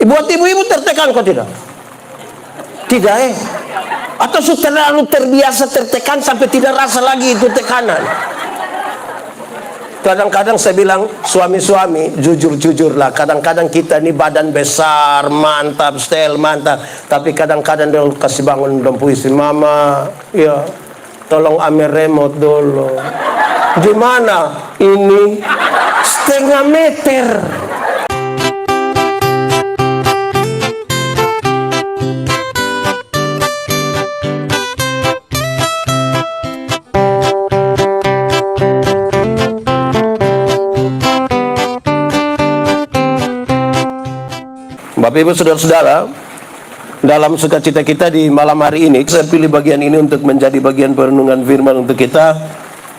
Buat ibu-ibu tertekan kok tidak? Tidak Atau sudah terlalu terbiasa tertekan sampai tidak rasa lagi itu tekanan. Kadang-kadang saya bilang, suami-suami jujur-jujurlah. Kadang-kadang kita ini badan besar, mantap, style mantap, tapi kadang-kadang dia kasih bangun dan puisi, mama, ya tolong ambil remote dulu. Gimana ini? Setengah meter. Bapak Ibu Saudara-saudara, dalam sukacita kita di malam hari ini, saya pilih bagian ini untuk menjadi bagian perenungan firman untuk kita.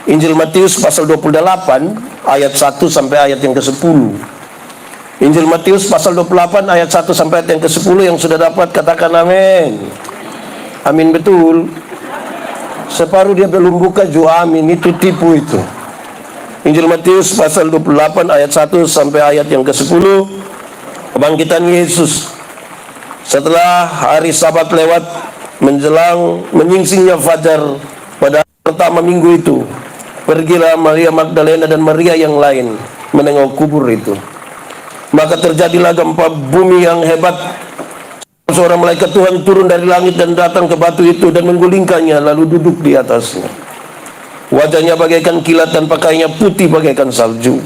Injil Matius pasal 28 ayat 1 sampai ayat yang ke-10. Injil Matius pasal 28 ayat 1 sampai ayat yang ke-10. Yang sudah dapat katakan amin. Amin betul. Separuh dia belum buka juga amin, itu tipu itu. Injil Matius pasal 28 ayat 1 sampai ayat yang ke-10. Kebangkitan Yesus. Setelah hari Sabat lewat, menjelang menyingsingnya fajar pada pertama minggu itu, pergilah Maria Magdalena dan Maria yang lain menengok kubur itu. Maka terjadilah gempa bumi yang hebat. Seorang malaikat Tuhan turun dari langit dan datang ke batu itu dan menggulingkannya, lalu duduk di atasnya. Wajahnya bagaikan kilat dan pakaiannya putih bagaikan salju.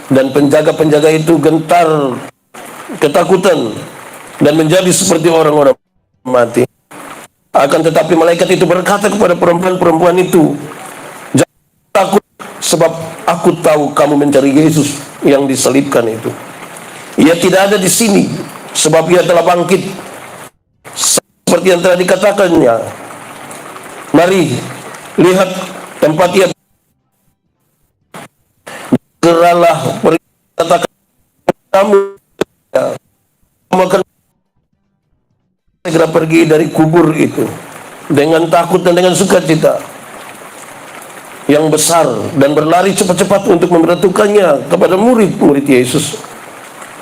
Dan penjaga-penjaga itu gentar ketakutan dan menjadi seperti orang-orang mati. Akan tetapi malaikat itu berkata kepada perempuan-perempuan itu, jangan takut, sebab aku tahu kamu mencari Yesus yang disalibkan itu. Ia tidak ada di sini, sebab ia telah bangkit seperti yang telah dikatakannya. Mari lihat tempat ia. Segeralah pergi katakan kamu akan segera pergi dari kubur itu dengan takut dan dengan sukacita yang besar, dan berlari cepat-cepat untuk memberitahukannya kepada murid-murid Yesus.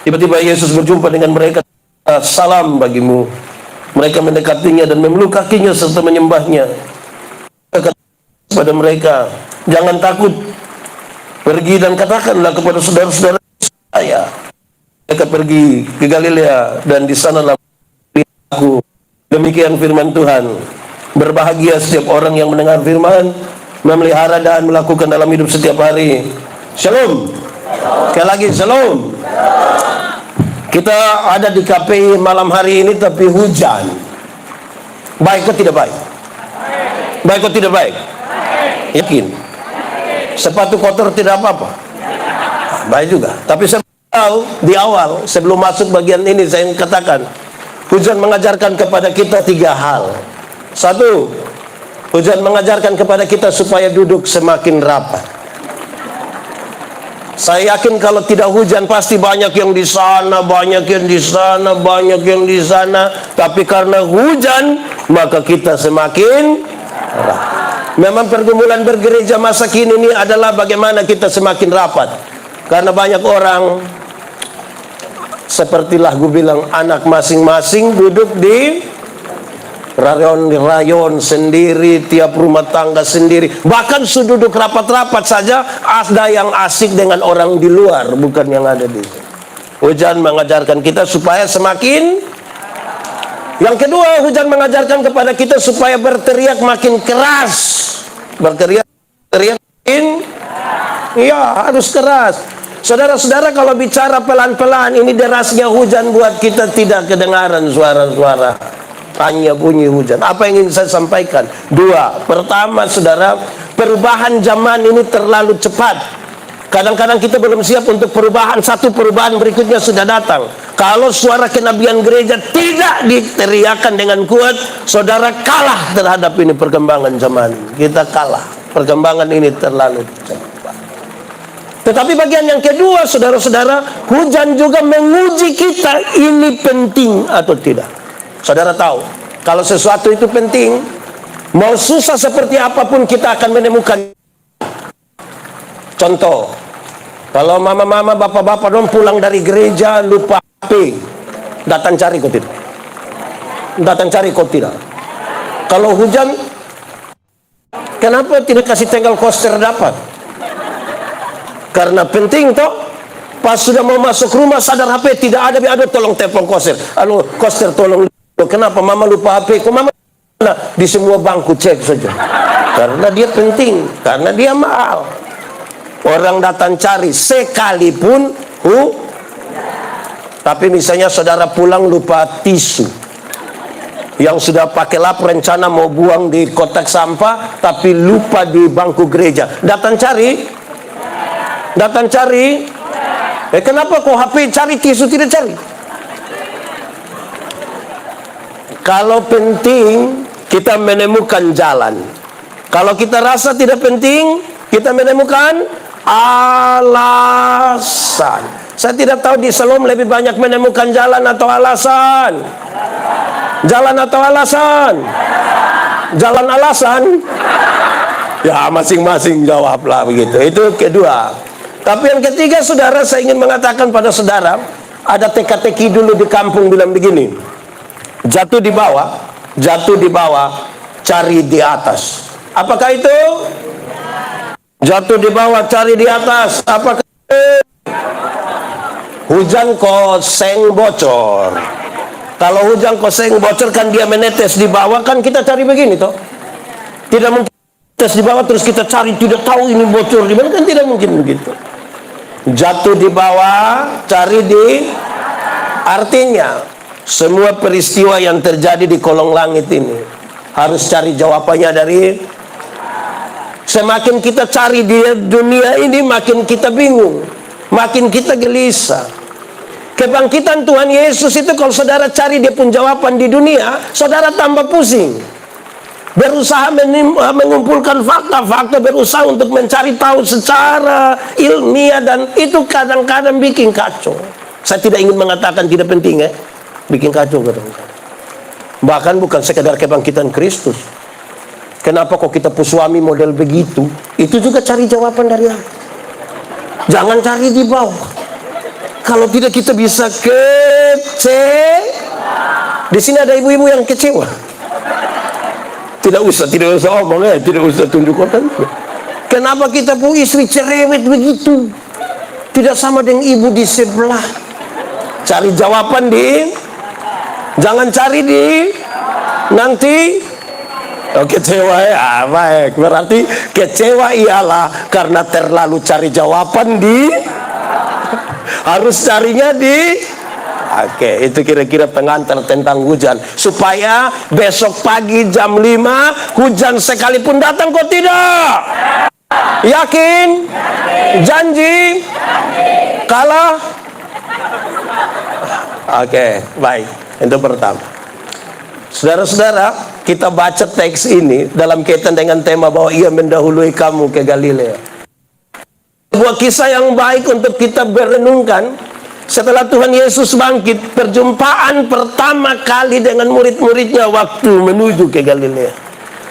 Tiba-tiba Yesus berjumpa dengan mereka. Salam bagimu. Mereka mendekatinya dan memeluk kakinya serta menyembahnya. Kepada mereka, jangan takut, pergi dan katakanlah kepada saudara-saudara saya. Mereka pergi ke Galilea dan di sanalah aku. Demikian firman Tuhan. Berbahagia setiap orang yang mendengar firman, memelihara dan melakukan dalam hidup setiap hari. Shalom. Sekali lagi shalom. Kita ada di KPI malam hari ini tapi hujan. Baik atau tidak baik? Baik atau tidak baik? Yakin? Sepatu kotor tidak apa-apa? Baik juga. Tapi saya tahu di awal sebelum masuk bagian ini saya katakan, hujan mengajarkan kepada kita 3 hal. 1, hujan mengajarkan kepada kita supaya duduk semakin rapat. Saya yakin kalau tidak hujan pasti banyak yang di sana, banyak yang di sana, banyak yang di sana. Tapi karena hujan maka kita semakin rapat. Memang pergumulan bergereja masa kini ini adalah bagaimana kita semakin rapat. Karena banyak orang, seperti lagu bilang, anak masing-masing duduk di rayon-rayon sendiri, tiap rumah tangga sendiri. Bahkan sududuk rapat-rapat saja ada yang asik dengan orang di luar, bukan yang ada di sini. Hujan mengajarkan kita supaya semakin. Yang kedua, hujan mengajarkan kepada kita supaya berteriak makin keras. Berteriak makin, iya harus keras. Saudara-saudara, kalau bicara pelan-pelan, ini derasnya hujan buat kita tidak kedengaran suara-suara. Hanya bunyi hujan. Apa yang ingin saya sampaikan? 2. Pertama, saudara, perubahan zaman ini terlalu cepat. Kadang-kadang kita belum siap untuk perubahan. Satu perubahan berikutnya sudah datang. Kalau suara kenabian gereja tidak diteriakan dengan kuat, saudara kalah terhadap ini perkembangan zaman. Kita kalah. Perkembangan ini terlalu cepat. Tetapi bagian yang kedua, saudara-saudara, hujan juga menguji kita ini penting atau tidak. Saudara tahu, kalau sesuatu itu penting, mau susah seperti apapun kita akan menemukan. Contoh, kalau mama-mama, bapak-bapak dong pulang dari gereja lupa HP, Datang cari kau tidak? Datang cari kau tidak? Kalau hujan, kenapa tidak kasih tanggal koster dapat? Karena penting toh. Pas sudah mau masuk rumah sadar HP tidak ada, aduh tolong telepon koster. Halo koster tolong. Kenapa mama lupa HP? Kok mama? Nah, di semua bangku cek saja. Karena dia penting, karena dia mahal. Orang datang cari sekalipun tapi misalnya saudara pulang lupa tisu, yang sudah pakai lap rencana mau buang di kotak sampah tapi lupa di bangku gereja. Datang cari. Kenapa kok HP cari tisu tidak cari? Kalau penting kita menemukan jalan. Kalau kita rasa tidak penting, kita menemukan alasan. Saya tidak tahu di Shalom lebih banyak menemukan jalan atau alasan. Jalan atau alasan? Jalan alasan? Ya masing-masing jawablah begitu. Itu kedua. Tapi yang ketiga, saudara, saya ingin mengatakan pada saudara, ada teka-teki dulu di kampung bilang begini, jatuh di bawah, cari di atas. Apakah itu? Jatuh di bawah, cari di atas. Apakah itu? Hujan koseng bocor. Kalau hujan koseng bocor kan dia menetes di bawah, kan kita cari begini toh. Tidak mungkin menetes di bawah terus kita cari, tidak tahu ini bocor di mana, kan tidak mungkin begitu. Jatuh di bawah, cari di. Artinya semua peristiwa yang terjadi di kolong langit ini harus cari jawabannya dari. Semakin kita cari di dunia ini, makin kita bingung, makin kita gelisah. Kebangkitan Tuhan Yesus itu kalau saudara cari dia pun jawaban di dunia, saudara tambah pusing. Berusaha mengumpulkan fakta-fakta, berusaha untuk mencari tahu secara ilmiah, dan itu kadang-kadang bikin kacau. Saya tidak ingin mengatakan tidak penting ya, bikin kacau kadang-kadang. Bahkan bukan sekedar kebangkitan Kristus. Kenapa kok kita suami model begitu? Itu juga cari jawaban dari Allah. Jangan cari di bawah. Kalau tidak kita bisa Di sini ada ibu-ibu yang kecewa. Tidak usah omong ya, tidak usah tunjuk orang. Kenapa kita punya istri cerewet begitu? Tidak sama dengan ibu di sebelah. Cari jawaban di, jangan cari di nanti. Kecewa ya, baik. Berarti kecewa ialah karena terlalu cari jawaban di, harus carinya di. Oke, itu kira-kira pengantar tentang hujan. Supaya besok pagi jam 5 hujan sekalipun datang kok tidak? Yakin? Janji? Kalah? Oke, baik. Itu pertama. Saudara-saudara, kita baca teks ini dalam kaitan dengan tema bahwa ia mendahului kamu ke Galilea. Sebuah kisah yang baik untuk kita berenungkan. Setelah Tuhan Yesus bangkit, perjumpaan pertama kali dengan murid-muridnya waktu menuju ke Galilea.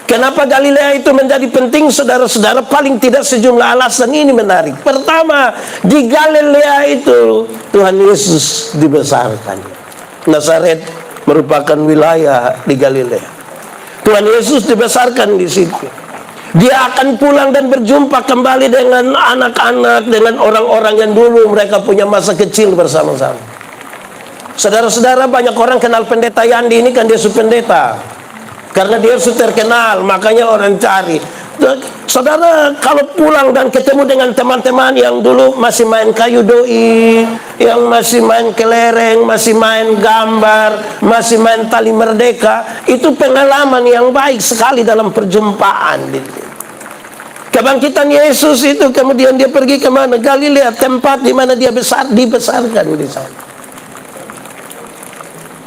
Kenapa Galilea itu menjadi penting, saudara-saudara? Paling tidak sejumlah alasan ini menarik. Pertama, di Galilea itu Tuhan Yesus dibesarkan. Nazaret merupakan wilayah di Galilea. Tuhan Yesus dibesarkan di situ. Dia akan pulang dan berjumpa kembali dengan anak-anak, dengan orang-orang yang dulu mereka punya masa kecil bersama-sama. Saudara-saudara, banyak orang kenal pendeta Yandi ini kan dia pendeta. Karena dia terkenal, makanya orang cari. Saudara kalau pulang dan ketemu dengan teman-teman yang dulu masih main kayu doi, yang masih main kelereng, masih main gambar, masih main tali merdeka, itu pengalaman yang baik sekali dalam perjumpaan. Kebangkitan Yesus itu kemudian dia pergi ke mana? Galilea, tempat di mana dia dibesarkan di sana.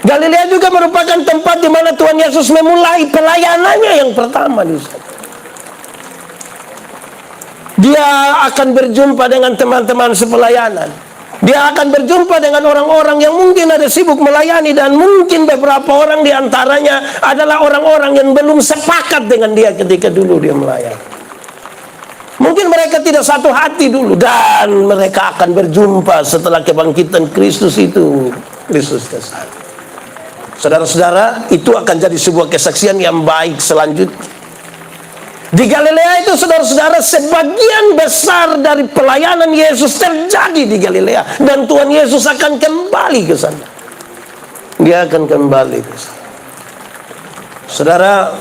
Galilea juga merupakan tempat di mana Tuhan Yesus memulai pelayanannya yang pertama di sana. Dia akan berjumpa dengan teman-teman sepelayanan. Dia akan berjumpa dengan orang-orang yang mungkin ada sibuk melayani, dan mungkin beberapa orang di antaranya adalah orang-orang yang belum sepakat dengan dia ketika dulu dia melayani. Mungkin mereka tidak satu hati dulu, dan mereka akan berjumpa setelah kebangkitan Kristus itu. Kristus ke sana. Saudara-saudara, itu akan jadi sebuah kesaksian yang baik selanjutnya. Di Galilea itu, saudara-saudara, sebagian besar dari pelayanan Yesus terjadi di Galilea. Dan Tuhan Yesus akan kembali ke sana. Dia akan kembali ke sana. Saudara,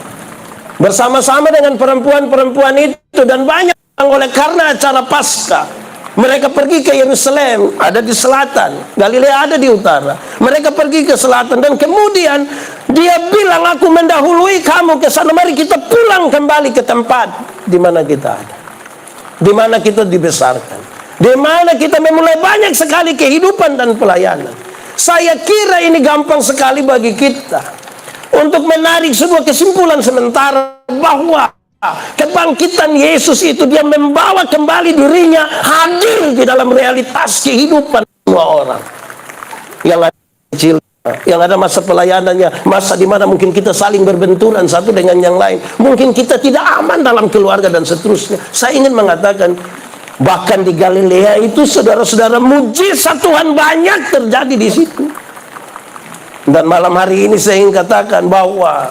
bersama-sama dengan perempuan-perempuan itu, dan banyak oleh karena acara Paskah, mereka pergi ke Yerusalem, ada di selatan, Galilea ada di utara. Mereka pergi ke selatan, dan kemudian dia bilang, aku mendahului kamu ke sana, mari kita pulang kembali ke tempat di mana kita ada, di mana kita dibesarkan, di mana kita memulai banyak sekali kehidupan dan pelayanan. Saya kira ini gampang sekali bagi kita untuk menarik sebuah kesimpulan sementara bahwa kebangkitan Yesus itu, dia membawa kembali dirinya hadir di dalam realitas kehidupan semua orang. Yang ada kecil, yang ada masa pelayanannya, masa di mana mungkin kita saling berbenturan satu dengan yang lain, mungkin kita tidak aman dalam keluarga dan seterusnya. Saya ingin mengatakan, bahkan di Galilea itu, saudara-saudara, mujizat Tuhan banyak terjadi di situ. Dan malam hari ini saya ingin katakan bahwa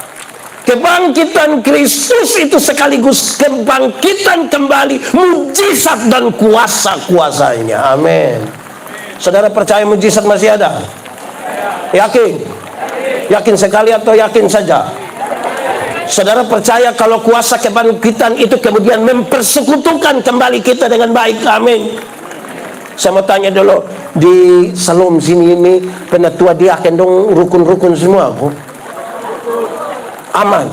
kebangkitan Kristus itu sekaligus kebangkitan kembali mujizat dan kuasa-kuasanya. Amin. Saudara percaya mujizat masih ada? Yakin? Yakin sekali atau yakin saja? Saudara percaya kalau kuasa kebangkitan itu kemudian mempersekutukan kembali kita dengan baik? Amin. Saya mau tanya dulu, di Salom sini ini penatua diaken dong rukun-rukun semua, Bu? Aman.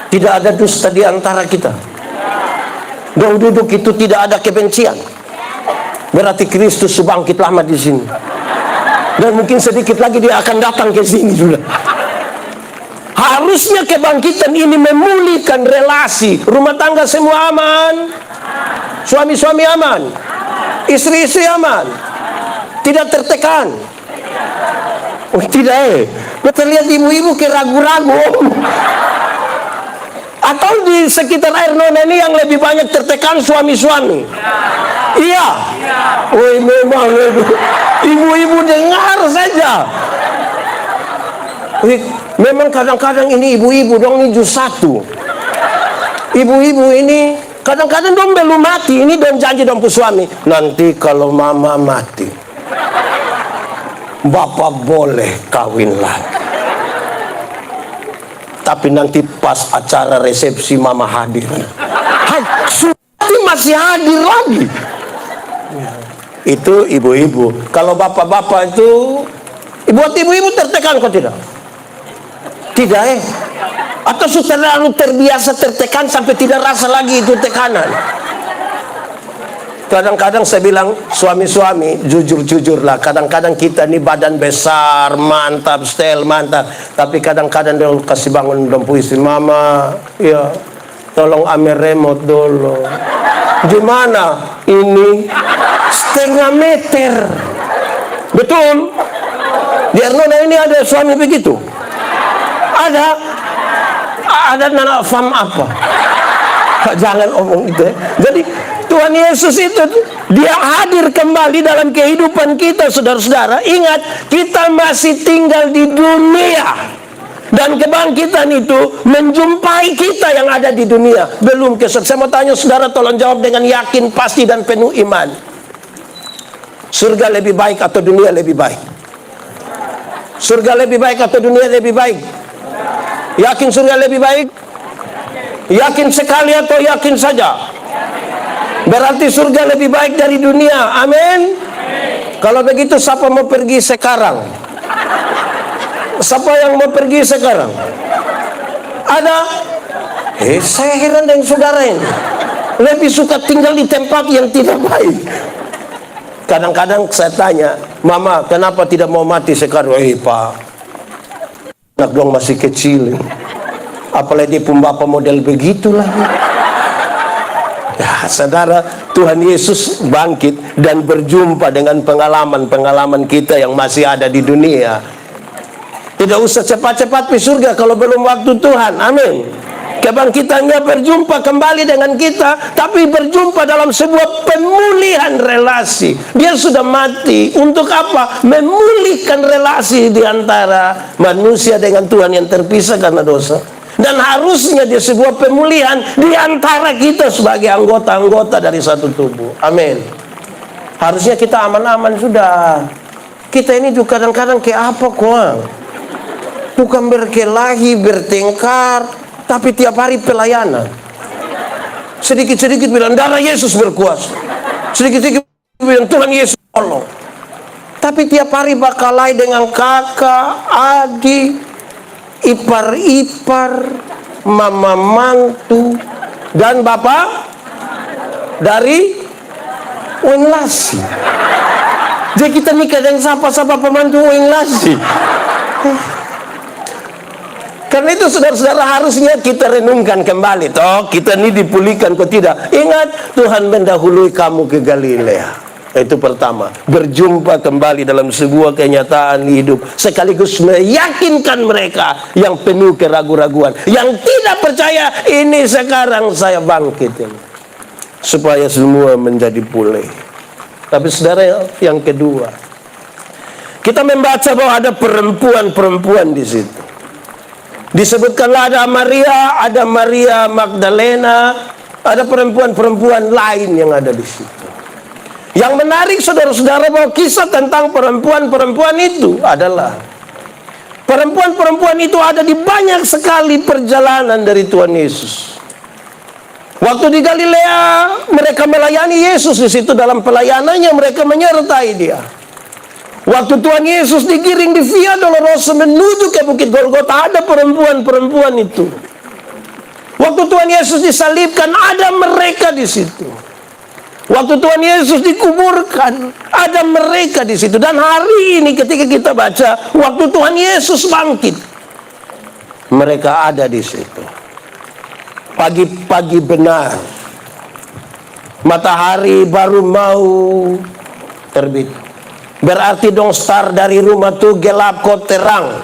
Tidak ada dusta di antara kita. Dan duduk itu tidak ada kebencian. Berarti Kristus bangkit lama di sini. Dan mungkin sedikit lagi dia akan datang ke sini juga. Harusnya kebangkitan ini memulihkan relasi. Rumah tangga semua aman. Suami-suami aman. Istri-istri aman. Tidak tertekan. Oh tidak betul, lihat ibu-ibu kayak ragu-ragu. Atau di sekitar air nona ini yang lebih banyak tertekan suami-suami? Iya. Woi memang ibu-ibu dengar saja. Memang kadang-kadang ini ibu-ibu dong ini jus satu. Ibu-ibu ini kadang-kadang dong belum mati, ini dong janji dong ke suami. Nanti kalau mama mati, Bapak boleh kawin lagi. Tapi nanti pas acara resepsi mama hadir. Suami masih hadir lagi. Itu ibu-ibu. Kalau bapak-bapak itu, buat ibu-ibu tertekan kok tidak? Tidak Atau sudah terlalu terbiasa tertekan sampai tidak rasa lagi itu tekanan. Kadang-kadang saya bilang, suami-suami jujur-jujurlah. Kadang-kadang kita ini badan besar, mantap, style mantap, tapi kadang-kadang dia kasih bangun dong puisi, mama, ya tolong ambil remote dulu. Gimana? Ini setengah meter. Betul? Di Arnona ini ada suami begitu? Ada anak fam apa? Jangan omong itu ya. Jadi Tuhan Yesus itu dia hadir kembali dalam kehidupan kita, saudara-saudara. Ingat, kita masih tinggal di dunia. Dan kebangkitan itu menjumpai kita yang ada di dunia. Belum kesel. Saya mau tanya saudara, tolong jawab dengan yakin, pasti dan penuh iman. Surga lebih baik atau dunia lebih baik? Surga lebih baik atau dunia lebih baik? Yakin surga lebih baik? Yakin sekali atau yakin saja? Berarti surga lebih baik dari dunia. Amin. Kalau begitu siapa mau pergi sekarang? Siapa yang mau pergi sekarang? Ada? Saya heran dengan saudara ini. Lebih suka tinggal di tempat yang tidak baik. Kadang-kadang saya tanya, mama kenapa tidak mau mati sekarang? Pak, anak dong masih kecil. Apalagi pun bapak model begitulah. Ya, saudara, Tuhan Yesus bangkit dan berjumpa dengan pengalaman-pengalaman kita yang masih ada di dunia. Tidak usah cepat-cepat ke surga kalau belum waktu Tuhan. Amin. Kebangkitannya berjumpa kembali dengan kita, tapi berjumpa dalam sebuah pemulihan relasi. Dia sudah mati untuk apa? Memulihkan relasi di antara manusia dengan Tuhan yang terpisah karena dosa. Dan harusnya dia sebuah pemulihan di antara kita sebagai anggota-anggota dari satu tubuh. Amin. Harusnya kita aman-aman sudah. Kita ini juga kadang-kadang kayak apa kok? Bukan berkelahi, bertengkar, tapi tiap hari pelayanan. Sedikit-sedikit bilang darah Yesus berkuasa. Sedikit-sedikit bilang Tuhan Yesus tolong. Tapi tiap hari bakalai dengan kakak, adik, ipar-ipar, mama mantu, dan bapak dari Wenlasi. Jadi kita nikah dengan siapa-siapa pemantu Wenlasi. Karena itu saudara-saudara harusnya kita renungkan kembali. Toh kita ini dipulihkan kok tidak. Ingat Tuhan mendahului kamu ke Galilea. Itu pertama. Berjumpa kembali dalam sebuah kenyataan hidup. Sekaligus meyakinkan mereka yang penuh keraguan-raguan. Yang tidak percaya ini sekarang saya bangkit. Supaya semua menjadi pulih. Tapi saudara yang kedua. Kita membaca bahwa ada perempuan-perempuan di situ. Disebutkanlah ada Maria Magdalena, ada perempuan-perempuan lain yang ada di situ. Yang menarik saudara-saudara bahwa kisah tentang perempuan-perempuan itu adalah perempuan-perempuan itu ada di banyak sekali perjalanan dari Tuhan Yesus. Waktu di Galilea mereka melayani Yesus di situ, dalam pelayanannya mereka menyertai Dia. Waktu Tuhan Yesus digiring di Via Dolorosa menuju ke Bukit Golgota, ada perempuan-perempuan itu. Waktu Tuhan Yesus disalibkan, ada mereka di situ. Waktu Tuhan Yesus dikuburkan, ada mereka di situ. Dan hari ini ketika kita baca, waktu Tuhan Yesus bangkit, mereka ada di situ. Pagi-pagi benar, matahari baru mau terbit. Berarti dong start dari rumah tuh gelap kok terang.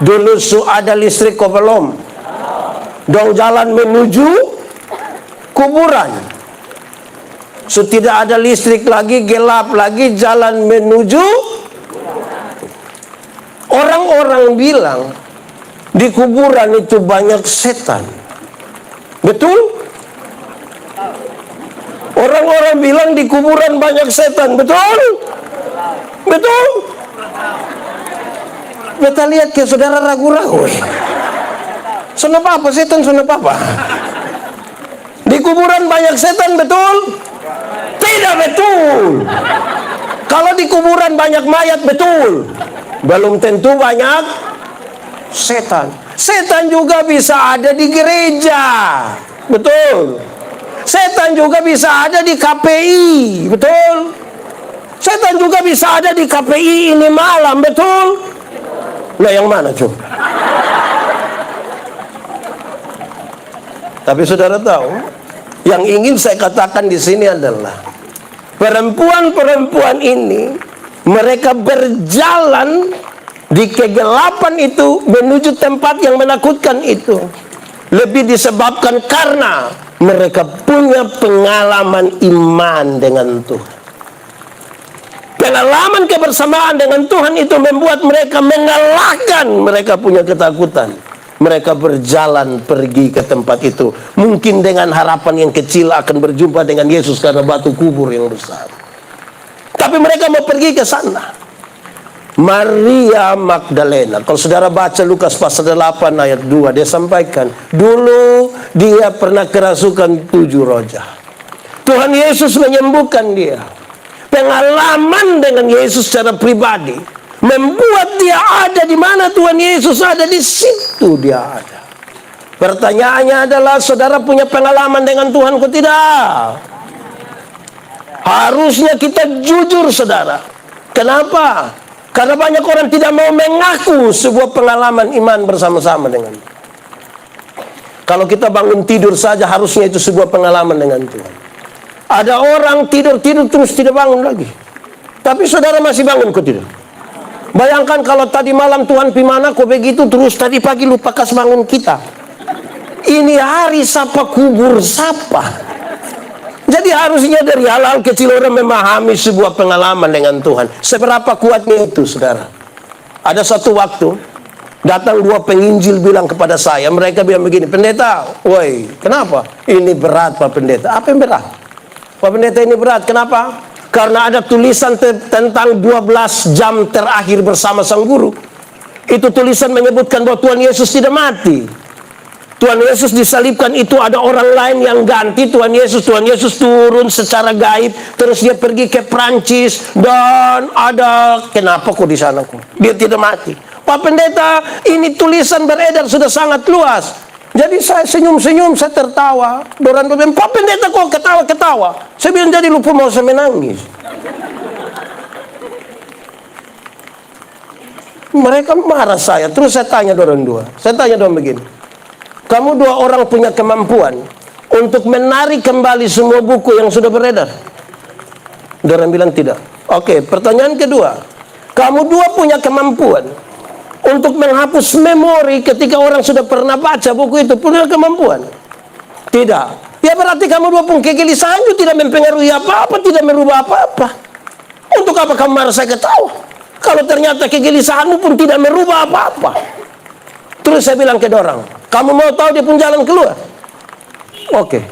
Dulu ada listrik kok belum. Dong jalan menuju kuburan. Tidak ada listrik lagi, gelap lagi, jalan menuju. Orang-orang bilang di kuburan itu banyak setan. Betul? Orang-orang bilang di kuburan banyak setan. Betul? Betul? Beta lihat ke saudara ragu-ragu. Sono apa setan, sono apa? Di kuburan banyak setan, betul? Tidak betul. Kalau di kuburan banyak mayat, betul. Belum tentu banyak setan. Setan juga bisa ada di gereja. Betul. Setan juga bisa ada di KPI. Betul. Setan juga bisa ada di KPI ini malam, betul? Nah, yang mana coba? Tapi saudara tahu, yang ingin saya katakan di sini adalah perempuan-perempuan ini mereka berjalan di kegelapan itu menuju tempat yang menakutkan itu. Lebih disebabkan karena mereka punya pengalaman iman dengan Tuhan. Pengalaman kebersamaan dengan Tuhan itu membuat mereka mengalahkan mereka punya ketakutan. Mereka berjalan pergi ke tempat itu. Mungkin dengan harapan yang kecil akan berjumpa dengan Yesus karena batu kubur yang besar. Tapi mereka mau pergi ke sana. Maria Magdalena. Kalau saudara baca Lukas pasal 8 ayat 2, dia sampaikan, dulu dia pernah kerasukan 7 roja. Tuhan Yesus menyembuhkan dia. Pengalaman dengan Yesus secara pribadi membuat dia ada di mana Tuhan Yesus ada, di situ dia ada. Pertanyaannya adalah, saudara punya pengalaman dengan Tuhan atau tidak? Harusnya kita jujur, saudara. Kenapa? Karena banyak orang tidak mau mengaku sebuah pengalaman iman bersama-sama dengan Tuhan. Kalau kita bangun tidur saja harusnya itu sebuah pengalaman dengan Tuhan. Ada orang tidur-tidur terus tidak bangun lagi. Tapi saudara masih bangun kok tidak? Bayangkan kalau tadi malam Tuhan pimana kok begitu terus tadi pagi lupa kas bangun kita. Ini hari sapa kubur sapa. Jadi harusnya dari hal-hal kecil orang memahami sebuah pengalaman dengan Tuhan. Seberapa kuatnya itu, saudara? Ada satu waktu, datang dua penginjil bilang kepada saya, mereka bilang begini, pendeta, woi, kenapa? Ini berat, Pak Pendeta. Apa yang berat? Pak Pendeta, ini berat, kenapa? Karena ada tulisan tentang 12 jam terakhir bersama sang guru. Itu tulisan menyebutkan bahwa Tuhan Yesus tidak mati. Tuhan Yesus disalibkan, itu ada orang lain yang ganti Tuhan Yesus turun secara gaib, terus dia pergi ke Prancis, dan ada, kenapa kok di sana kok? Dia tidak mati. Pak Pendeta, ini tulisan beredar sudah sangat luas. Jadi saya senyum-senyum, saya tertawa. Dorang bilang, Pak Pendeta kok ketawa-ketawa? Saya bilang, jadi lupa mau saya menangis. Mereka marah saya, terus saya tanya dorang dua. Saya tanya dorang begini, kamu dua orang punya kemampuan untuk menarik kembali semua buku yang sudah beredar? Dorang bilang tidak. Oke, pertanyaan kedua, kamu dua punya kemampuan untuk menghapus memori ketika orang sudah pernah baca buku itu? Punya kemampuan? Tidak. Ya berarti kamu dua pun kegelisahan itu tidak mempengaruhi apa-apa, tidak merubah apa-apa. Untuk apa kamu marah saya ketawa? Kalau ternyata kegelisahanmu pun tidak merubah apa-apa. Terus saya bilang ke dorang, kamu mau tahu dia pun jalan keluar? Oke,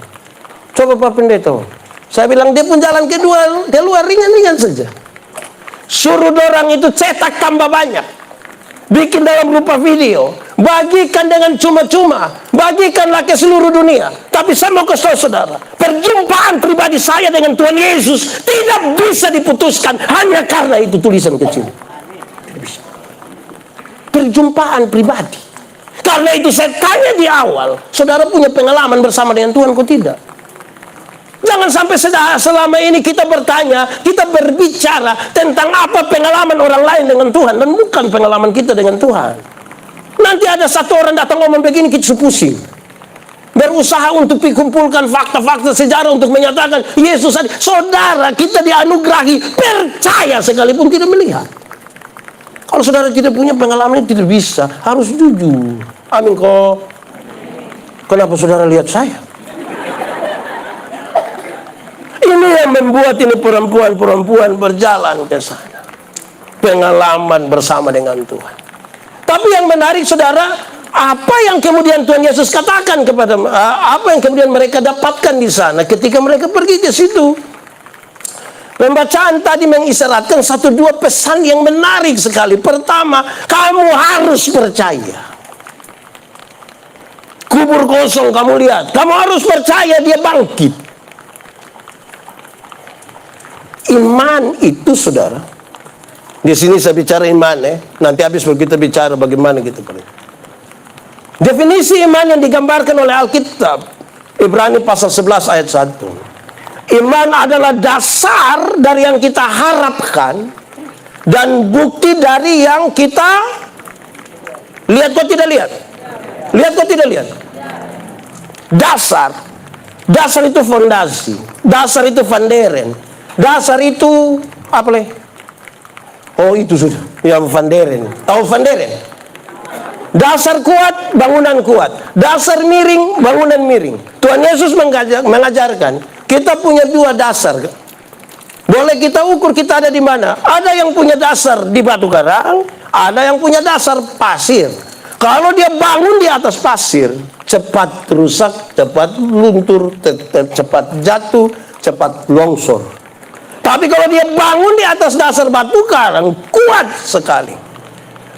coba Pak Pendeta. Saya bilang dia pun jalan keluar ringan-ringan saja. Suruh dorang itu cetak tambah banyak, bikin dalam rupa video, bagikan dengan cuma-cuma, bagikanlah ke seluruh dunia. Tapi saya mau kasih tahu saudara, perjumpaan pribadi saya dengan Tuhan Yesus tidak bisa diputuskan hanya karena itu tulisan kecil. Tidak bisa. Perjumpaan pribadi. Karena itu saya tanya di awal, saudara punya pengalaman bersama dengan Tuhan kok tidak? Jangan sampai selama ini kita bertanya, kita berbicara tentang apa pengalaman orang lain dengan Tuhan, dan bukan pengalaman kita dengan Tuhan. Nanti ada satu orang datang ngomong begini, kita pusing. Berusaha untuk dikumpulkan fakta-fakta sejarah untuk menyatakan Yesus ada. Saudara, kita dianugerahi percaya sekalipun tidak melihat. Kalau saudara tidak punya pengalaman, tidak bisa. Harus jujur. Amin kok. Kenapa saudara lihat saya? Ini yang membuat ini perempuan-perempuan berjalan ke sana. Pengalaman bersama dengan Tuhan. Tapi yang menarik saudara, apa yang kemudian Tuhan Yesus katakan kepada, apa yang kemudian mereka dapatkan di sana ketika mereka pergi ke situ? Pembacaan tadi mengisyaratkan satu dua pesan yang menarik sekali. Pertama, kamu harus percaya. Kubur kosong kamu lihat, kamu harus percaya dia bangkit. Iman itu saudara. Di sini saya bicara iman nanti habis kita bicara bagaimana kita percaya. Definisi iman yang digambarkan oleh Alkitab, Ibrani pasal 11 ayat 1. Iman adalah dasar dari yang kita harapkan dan bukti dari yang kita lihat kok tidak lihat. Lihat kok tidak lihat. Dasar itu fondasi, dasar itu vanderen, dasar itu apa leh? Oh itu sudah, yang vanderen. Tahu vanderen? Dasar kuat, bangunan kuat. Dasar miring, bangunan miring. Tuhan Yesus mengajarkan kita punya dua dasar. Boleh kita ukur kita ada di mana. Ada yang punya dasar di batu karang, ada yang punya dasar pasir. Kalau dia bangun di atas pasir, cepat rusak, cepat luntur, cepat jatuh, cepat longsor. Tapi kalau dia bangun di atas dasar batu karang, kuat sekali.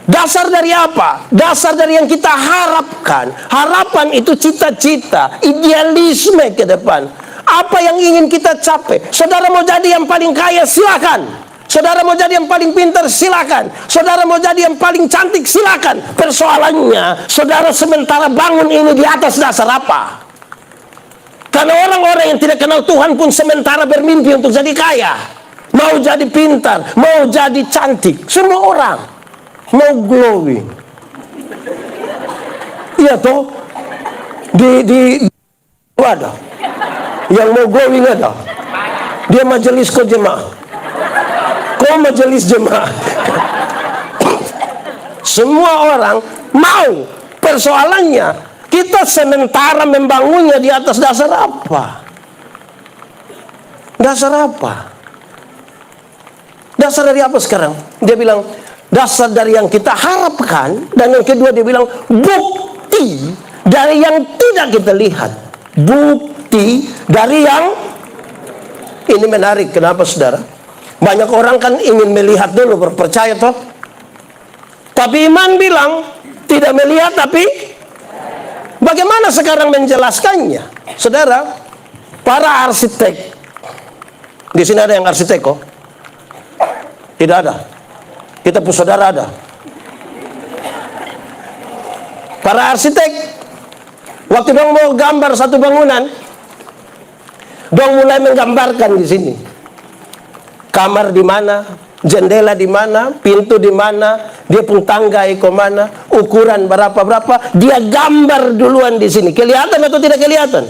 Dasar dari apa? Dasar dari yang kita harapkan. Harapan itu cita-cita, idealisme ke depan. Apa yang ingin kita capai? Saudara mau jadi yang paling kaya, silakan. Saudara mau jadi yang paling pintar, silakan. Saudara mau jadi yang paling cantik, silakan. Persoalannya, saudara sementara bangun ini di atas dasar apa? Karena orang-orang yang tidak kenal Tuhan pun sementara bermimpi untuk jadi kaya. Mau jadi pintar, mau jadi cantik. Semua orang mau glowing. Iya toh? Di ada yang mau glowing ada. Dia majelis kok jemaah. Kok majelis jemaah. Semua orang mau. Persoalannya Kita sementara membangunnya di atas dasar apa? Dasar apa? Dasar dari apa sekarang? Dia bilang, dasar dari yang kita harapkan. Dan yang kedua dia bilang, bukti dari yang tidak kita lihat. Bukti dari yang... Ini menarik, kenapa saudara? Banyak orang kan ingin melihat dulu, berpercaya toh. Tapi iman bilang, tidak melihat tapi... Bagaimana sekarang menjelaskannya? Saudara, para arsitek. Di sini ada yang arsitek kok? Tidak ada. Kita pun saudara ada. Para arsitek, waktu dong mau gambar satu bangunan, dong mulai menggambarkan di sini. Kamar di mana, jendela di mana, pintu di mana, dia pun tangga ke mana, ukuran berapa, dia gambar duluan di sini. Kelihatan atau tidak kelihatan?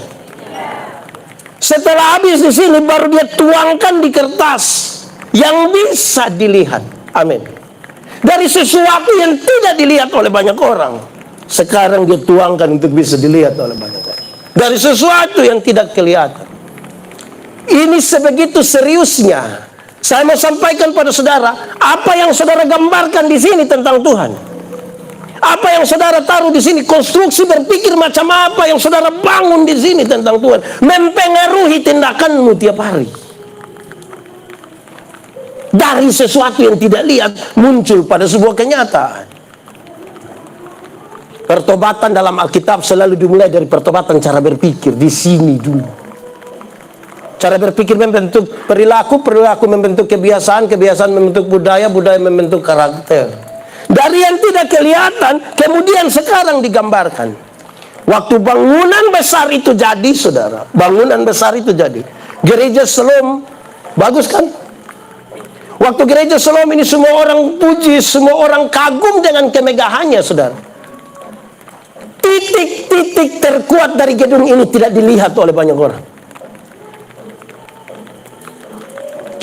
Setelah habis di sini baru dia tuangkan di kertas yang bisa dilihat. Amin. Dari sesuatu yang tidak dilihat oleh banyak orang, sekarang dia tuangkan untuk bisa dilihat oleh banyak orang. Dari sesuatu yang tidak kelihatan. Ini sebegitu seriusnya. Saya mau sampaikan pada saudara, apa yang saudara gambarkan di sini tentang Tuhan, apa yang saudara taruh di sini, konstruksi berpikir macam apa yang saudara bangun di sini tentang Tuhan, mempengaruhi tindakanmu tiap hari. Dari sesuatu yang tidak lihat muncul pada sebuah kenyataan. Pertobatan dalam Alkitab selalu dimulai dari pertobatan cara berpikir di sini dulu. Cara berpikir membentuk perilaku, perilaku membentuk kebiasaan, kebiasaan membentuk budaya, budaya membentuk karakter. Dari yang tidak kelihatan, kemudian sekarang digambarkan. Waktu bangunan besar itu jadi, saudara, bangunan besar itu jadi. Gereja Shalom, bagus kan? Waktu gereja Shalom ini semua orang puji, semua orang kagum dengan kemegahannya, saudara. Titik-titik terkuat dari gedung ini tidak dilihat oleh banyak orang.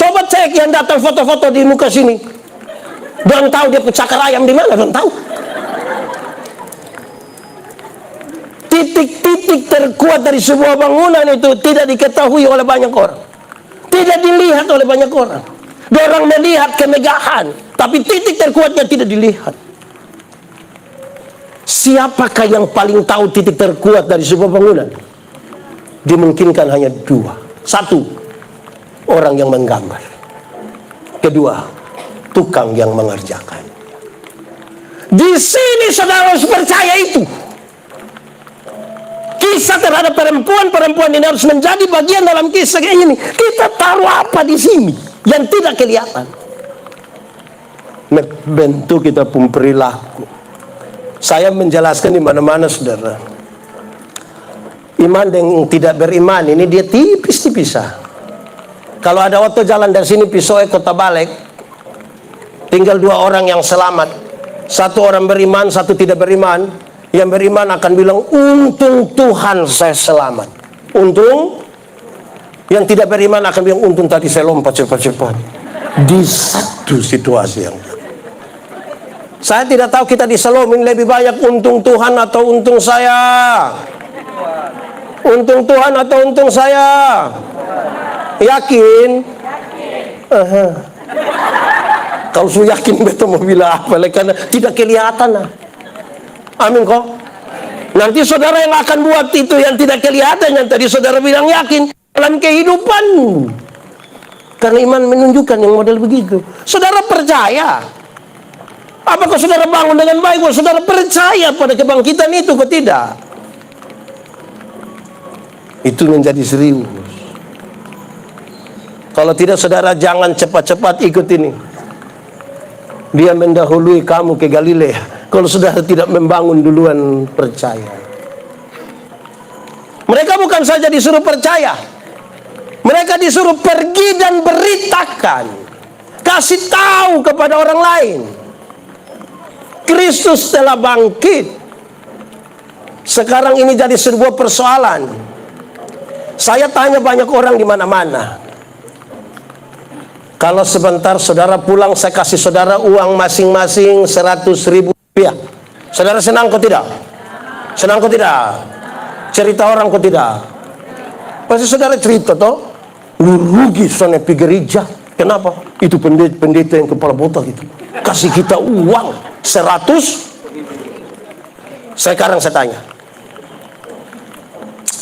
Coba cek yang datang foto-foto di muka sini. Belum tahu dia cakar ayam di mana, belum tahu. Titik-titik terkuat dari sebuah bangunan itu tidak diketahui oleh banyak orang. Tidak dilihat oleh banyak orang. Orang melihat kemegahan, tapi titik terkuatnya tidak dilihat. Siapakah yang paling tahu titik terkuat dari sebuah bangunan? Dimungkinkan hanya dua. Satu, orang yang menggambar. Kedua, tukang yang mengerjakan. Di sini saudara harus percaya itu. Kisah terhadap perempuan-perempuan ini harus menjadi bagian dalam kisah ini. Kita taruh apa di sini yang tidak kelihatan? Bentuk kita pun perilaku. Saya menjelaskan di mana-mana, saudara. Iman yang tidak beriman ini dia tipis-tipis. Kalau ada waktu jalan dari sini Pisoe Kota Balek, tinggal dua orang yang selamat. Satu orang beriman, satu tidak beriman. Yang beriman akan bilang, untung Tuhan saya selamat. Untung. Yang tidak beriman akan bilang, untung tadi saya lompat cepat-cepat. Di satu situasi yang saya tidak tahu kita di Shalom ini lebih banyak untung Tuhan atau untung saya. Untung Tuhan atau untung saya. Yakin? Kalau sudah yakin betul mau bilang apa? Karena tidak kelihatan. Amin kok. Nanti saudara yang akan buat itu yang tidak kelihatan, yang tadi saudara bilang yakin dalam kehidupan. Karena iman menunjukkan yang model begitu. Saudara percaya? Apakah saudara bangun dengan baik? Saudara percaya pada kebangkitan itu atau tidak? Itu menjadi serius. Kalau tidak, saudara jangan cepat-cepat ikut ini. Dia mendahului kamu ke Galilea. Kalau saudara tidak membangun duluan percaya. Mereka bukan saja disuruh percaya, mereka disuruh pergi dan beritakan, kasih tahu kepada orang lain. Kristus telah bangkit. Sekarang ini jadi sebuah persoalan. Saya tanya banyak orang di mana-mana. Kalau sebentar saudara pulang, saya kasih saudara uang masing-masing 100.000 rupiah. Saudara senang kok tidak? Senang kok tidak? Cerita orang kok tidak? Pasti saudara cerita toh, lu rugi sana pergi gereja. Kenapa? Itu pendeta yang kepala botak itu kasih kita uang 100. Sekarang saya tanya,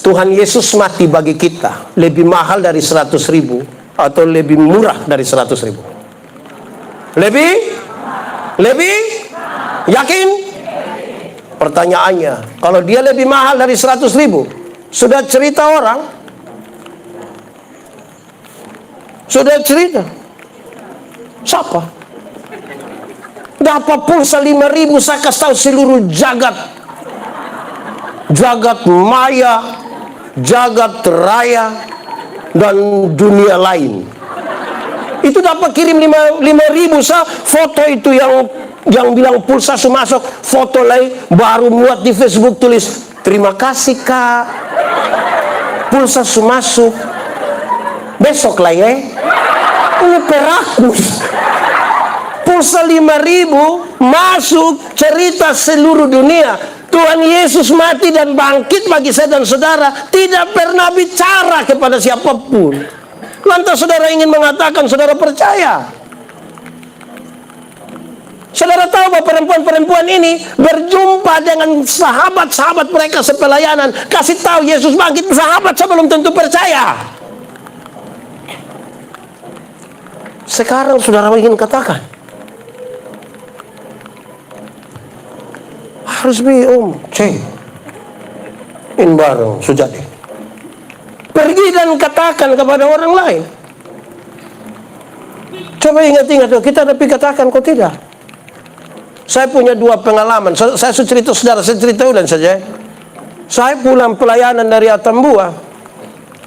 Tuhan Yesus mati bagi kita lebih mahal dari 100.000 atau lebih murah dari 100.000? Lebih yakin? Pertanyaannya, kalau dia lebih mahal dari 100.000, sudah cerita orang, sudah cerita siapa? Dapat pulsa 5.000, saya kasih tahu seluruh jagat maya, jagat raya, dan dunia lain. Itu dapat kirim 5.000. Saya foto itu yang bilang pulsa masuk, foto lain baru muat di Facebook, tulis terima kasih kak, pulsa masuk. Besok lah ya, ini perakus. Pulsa 5.000 masuk, cerita seluruh dunia. Tuhan Yesus mati dan bangkit bagi saya dan saudara, tidak pernah bicara kepada siapapun. Lantas saudara ingin mengatakan saudara percaya? Saudara tahu bahwa perempuan-perempuan ini berjumpa dengan sahabat-sahabat mereka sepelayanan, kasih tahu Yesus bangkit, sahabat saya belum tentu percaya. Sekarang saudara ingin katakan, harus in bareng sujadi. Pergi dan katakan kepada orang lain. Coba ingat-ingat, kita tapi katakan kok tidak. Saya punya 2 pengalaman. Saya cerita saudara, saya cerita ulang saja. Saya pulang pelayanan dari Atambua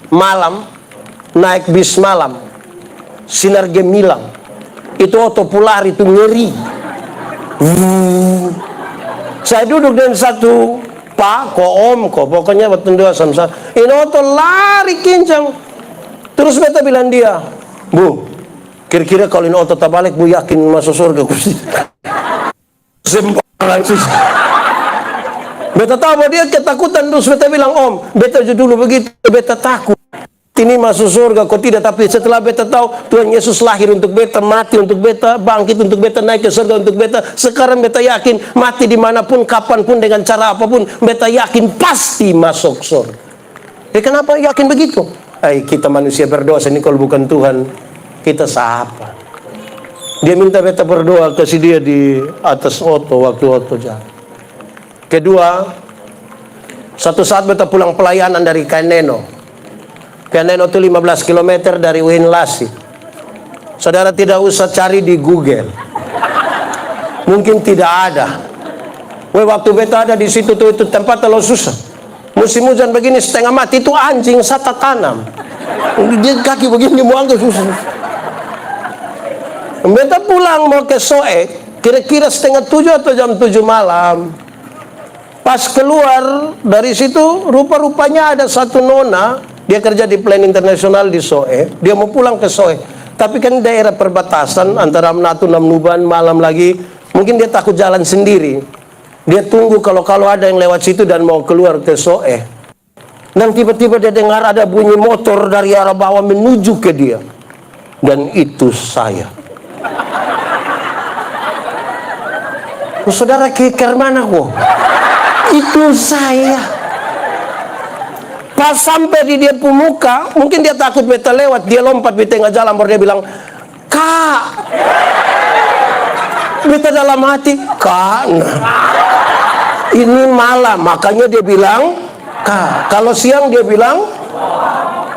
malam, naik bis malam, Sinar Gemilang. Itu oto pular itu ngeri. Saya duduk dengan satu pak, pokoknya waktu dua samsa. Ini oto lari kincang. Terus beta bilang dia, Bu, kira-kira kalau ini oto tak balik, Bu yakin masuk surga? Sembarang sih. Beta tahu bahwa dia ketakutan, terus beta bilang, Om, beta dulu begitu, beta takut ini masuk surga, kok tidak. Tapi setelah beta tahu Tuhan Yesus lahir untuk beta, mati untuk beta, bangkit untuk beta, naik ke surga untuk beta. Sekarang beta yakin mati dimanapun, kapanpun, dengan cara apapun, beta yakin pasti masuk surga. Kenapa yakin begitu? Kita manusia berdosa ini, kalau bukan Tuhan kita siapa? Dia minta beta berdoa, kasih dia di atas waktu jalan. Kedua, satu saat beta pulang pelayanan dari Kaineno. Kaineno itu 15 km dari Winlasi. Saudara tidak usah cari di Google, mungkin tidak ada. Waktu beta ada di situ itu tempat terlalu susah. Musim hujan begini setengah mati, itu anjing sata tanam. Dia kaki begini mau angkat susah. Beta pulang mau ke Soe, kira-kira 6:30 atau jam 7 malam. Pas keluar dari situ, rupa-rupanya ada satu nona, dia kerja di Plan Internasional di Soe. Dia mau pulang ke Soe, tapi kan daerah perbatasan antara Natuna dan Nuban, malam lagi. Mungkin dia takut jalan sendiri. Dia tunggu kalau ada yang lewat situ dan mau keluar ke Soe. Dan tiba-tiba dia dengar ada bunyi motor dari arah bawah menuju ke dia. Dan itu saya. Saudara keker mana kok? Itu saya. Pas sampai di dia pemuka, mungkin dia takut beta lewat, dia lompat di tengah jalan, baru dia bilang, Kak. Beta dalam hati, Kak. Ini malam, makanya dia bilang, Kak. Kalau siang dia bilang,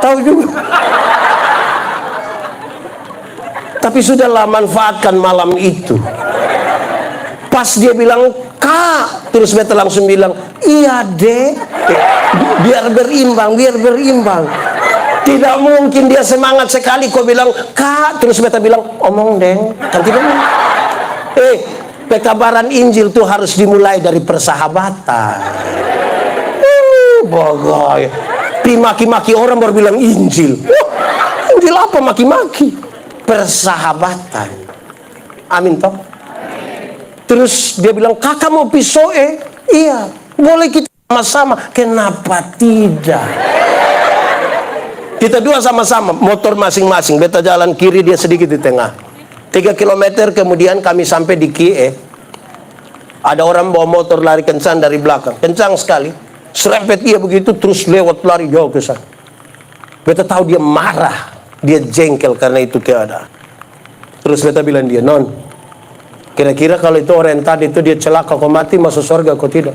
tahu juga. Tapi sudahlah, manfaatkan malam itu. Pas dia bilang, Kak, terus beta langsung bilang, iya dek, biar berimbang. Tidak mungkin dia semangat sekali kau bilang, Kak, terus beta bilang, omong deng, kan tidak mungkin. Pekabaran Injil itu harus dimulai dari persahabatan. Bogoy, maki-maki orang baru bilang Injil. Injil apa maki-maki? Persahabatan. Amin toh. Terus dia bilang, kakak mau pisoe? Iya, boleh kita sama-sama, kenapa tidak? Kita dua sama-sama, motor masing-masing, beta jalan kiri, dia sedikit di tengah. 3 kilometer kemudian kami sampai di Kie. Ada orang bawa motor lari kencang dari belakang, kencang sekali. Serempet dia begitu, terus lewat lari jauh ke sana. Beta tahu dia marah, dia jengkel karena itu keadaan. Terus beta bilang dia, non, kira-kira kalau itu orang tadi itu dia celaka, kau mati masuk surga, kau tidak?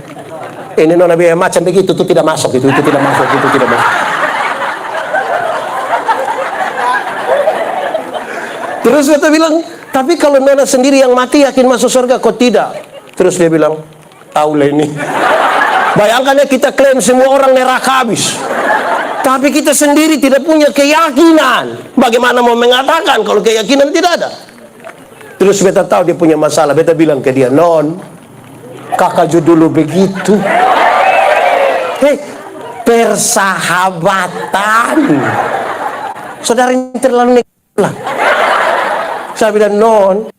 Ini nona bilang macam begitu, itu tidak masuk, itu tidak masuk, itu tidak masuk. Terus beta bilang, tapi kalau nona sendiri yang mati yakin masuk surga, kau tidak? Terus dia bilang, tahu lah ini. Bayangkan ya, kita klaim semua orang neraka habis. Tapi kita sendiri tidak punya keyakinan. Bagaimana mau mengatakan kalau keyakinan tidak ada? Terus beta tahu dia punya masalah. Beta bilang ke dia, non, kakak dulu begitu. Hei, persahabatan. Saudara ini terlalu negatif. Saya bilang, non,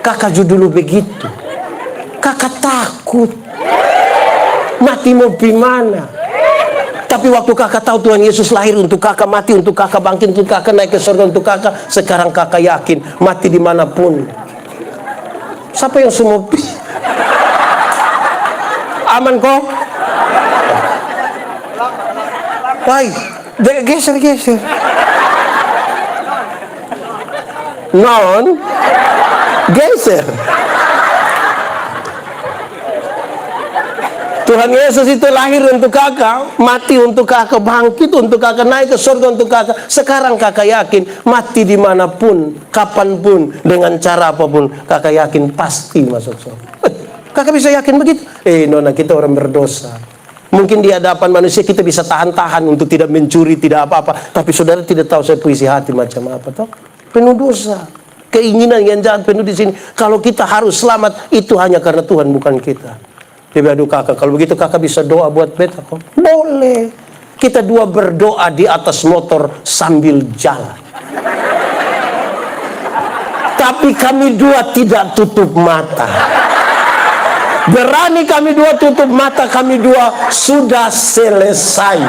kakak dulu begitu. Kakak takut. Mati mau gimana? Tapi waktu kakak tahu Tuhan Yesus lahir untuk kakak, mati untuk kakak, bangkit untuk kakak, naik ke surga untuk kakak, sekarang kakak yakin mati dimanapun. Siapa yang semua aman kok? Woi, geser. Non, geser. Tuhan Yesus itu lahir untuk kakak, mati untuk kakak, bangkit untuk kakak, naik ke surga untuk kakak. Sekarang kakak yakin mati dimanapun, kapanpun, dengan cara apapun, kakak yakin pasti masuk surga. Kakak bisa yakin begitu? Nona, kita orang berdosa. Mungkin di hadapan manusia kita bisa tahan-tahan untuk tidak mencuri, tidak apa-apa. Tapi saudara tidak tahu saya puisi hati macam apa, toh? Penuh dosa, keinginan yang jahat penuh di sini. Kalau kita harus selamat, itu hanya karena Tuhan, bukan kita. Dia bilang, aduh kakak, kalau begitu kakak bisa doa buat beta kok? Boleh. Kita dua berdoa di atas motor sambil jalan. Tapi kami dua tidak tutup mata. Berani kami dua tutup mata, kami dua sudah selesai.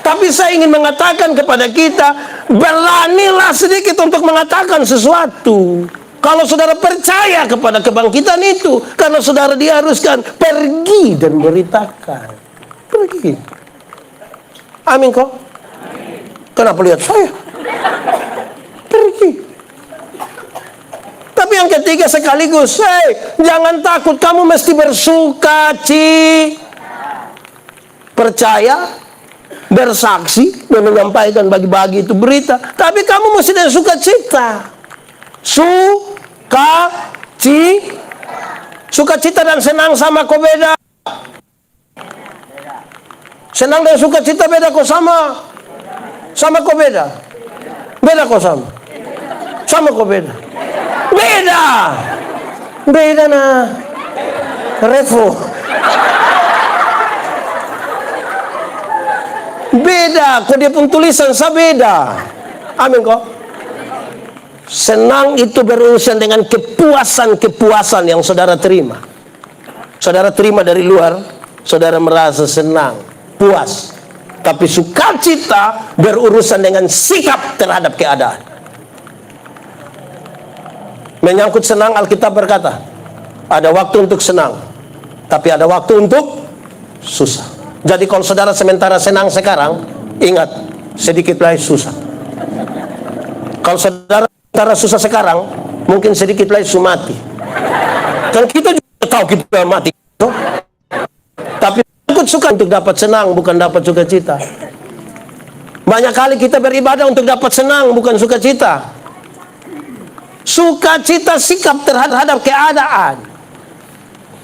Tapi saya ingin mengatakan kepada kita, beranilah sedikit untuk mengatakan sesuatu. Kalau saudara percaya kepada kebangkitan itu, karena saudara diharuskan pergi dan beritakan. Pergi. Amin kok? Kenapa lihat saya? Pergi. Tapi yang ketiga sekaligus, jangan takut, kamu mesti bersuka cita. Percaya, bersaksi, dan menyampaikan bagi-bagi itu berita. Tapi kamu mesti dengan sukacita. Sukacita dan senang sama kok beda. Senang dan sukacita beda kok sama. Sama kok beda. Beda kok sama. Sama kok beda. Beda nah. Revo. Beda, kok dia pun tulisan sa beda. Amin kok. Senang itu berurusan dengan kepuasan yang saudara terima. Saudara terima dari luar, saudara merasa senang, puas. Tapi sukacita berurusan dengan sikap terhadap keadaan. Menyangkut senang, Alkitab berkata, ada waktu untuk senang, tapi ada waktu untuk susah. Jadi kalau saudara sementara senang sekarang, ingat, sedikit lagi susah. Kalau saudara sementara susah sekarang, mungkin sedikit lagi mati. Dan kita juga tahu kita mati. Tapi ikut suka untuk dapat senang, bukan dapat sukacita. Banyak kali kita beribadah untuk dapat senang, bukan sukacita. Sukacita sikap terhadap keadaan.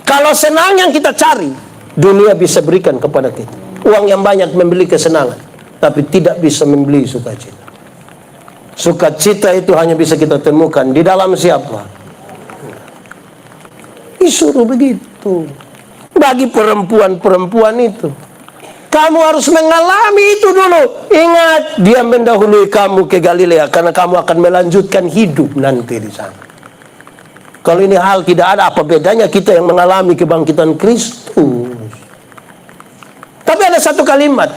Kalau senang yang kita cari, dunia bisa berikan kepada kita. Uang yang banyak membeli kesenangan, tapi tidak bisa membeli sukacita. Sukacita itu hanya bisa kita temukan di dalam siapa? Disuruh begitu. Bagi perempuan-perempuan itu, kamu harus mengalami itu dulu. Ingat, dia mendahului kamu ke Galilea karena kamu akan melanjutkan hidup nanti di sana. Kalau ini hal tidak ada, apa bedanya kita yang mengalami kebangkitan Kristus? Tapi ada satu kalimat.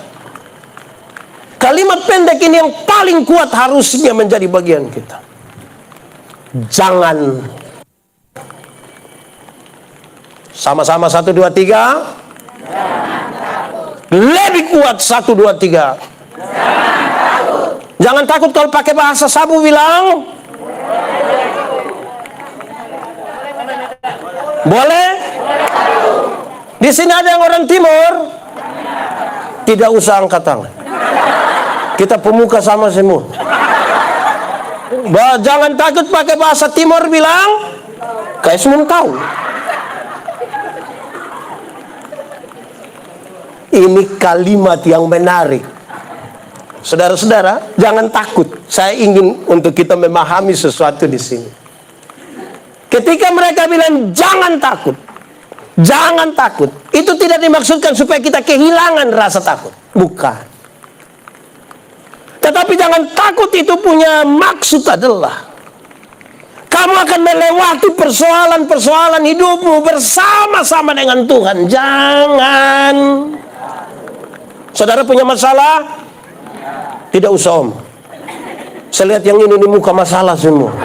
Kalimat pendek ini yang paling kuat harusnya menjadi bagian kita. Jangan. Sama-sama 1, 2, 3. Lebih kuat 1, 2, 3. Jangan takut kalau pakai bahasa sabu bilang. Boleh? Di sini ada yang orang timur. Tidak usah angkat tangan. Kita pemuka sama semua. Jangan takut pakai bahasa timur bilang. Kayak semua tahu. Ini kalimat yang menarik. Saudara-saudara, jangan takut. Saya ingin untuk kita memahami sesuatu di sini. Ketika mereka bilang jangan takut, jangan takut, itu tidak dimaksudkan supaya kita kehilangan rasa takut, bukan. Tetapi jangan takut itu punya maksud adalah kamu akan melewati persoalan-persoalan hidupmu bersama-sama dengan Tuhan. Jangan. Saudara punya masalah? Tidak usah om. Saya lihat yang ini muka masalah semua.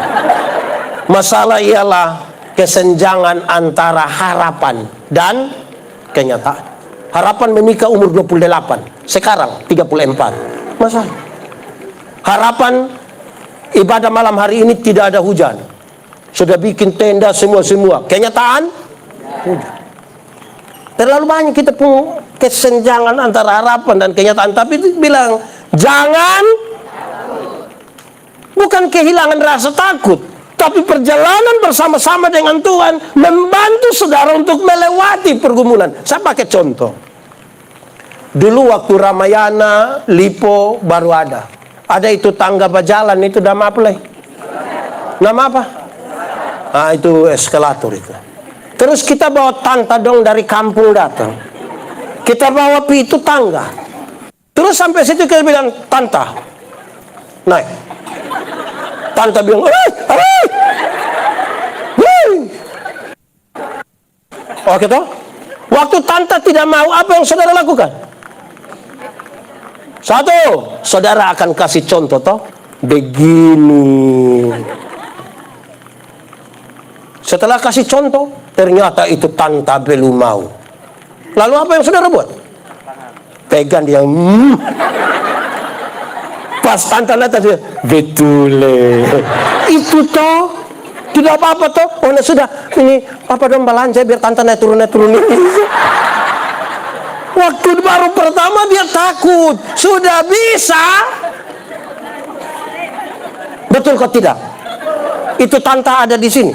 Masalah ialah kesenjangan antara harapan dan kenyataan. Harapan menikah umur 28, sekarang 34. Masalah. Harapan ibadah malam hari ini tidak ada hujan. Sudah bikin tenda semua. Kenyataan? Hujan. Terlalu banyak kita punya kesenjangan antara harapan dan kenyataan. Tapi bilang, jangan. Bukan kehilangan rasa takut. Tapi perjalanan bersama-sama dengan Tuhan membantu saudara untuk melewati pergumulan. Saya pakai contoh. Dulu waktu Ramayana, Lipo baru ada. Ada itu tangga berjalan, itu nama apa lagi? Nama apa? Ah, itu eskalator itu. Terus kita bawa tanta dong dari kampung datang. Kita bawa itu tangga. Terus sampai situ kita bilang, tanta, naik. Tanta bilang, oke toh? Waktu tanta tidak mau, apa yang saudara lakukan? Satu, saudara akan kasih contoh toh, begini. Setelah kasih contoh, ternyata itu tanta belum mau. Lalu apa yang saudara buat? Pegang dia. Pas tanta datang dia, betul. Itu toh, tidak apa-apa toh. Oh, nah sudah, ini apa dong belanja biar tanta naik turun. Waktu baru pertama dia takut, sudah bisa. Betul kok tidak? Itu tanta ada di sini.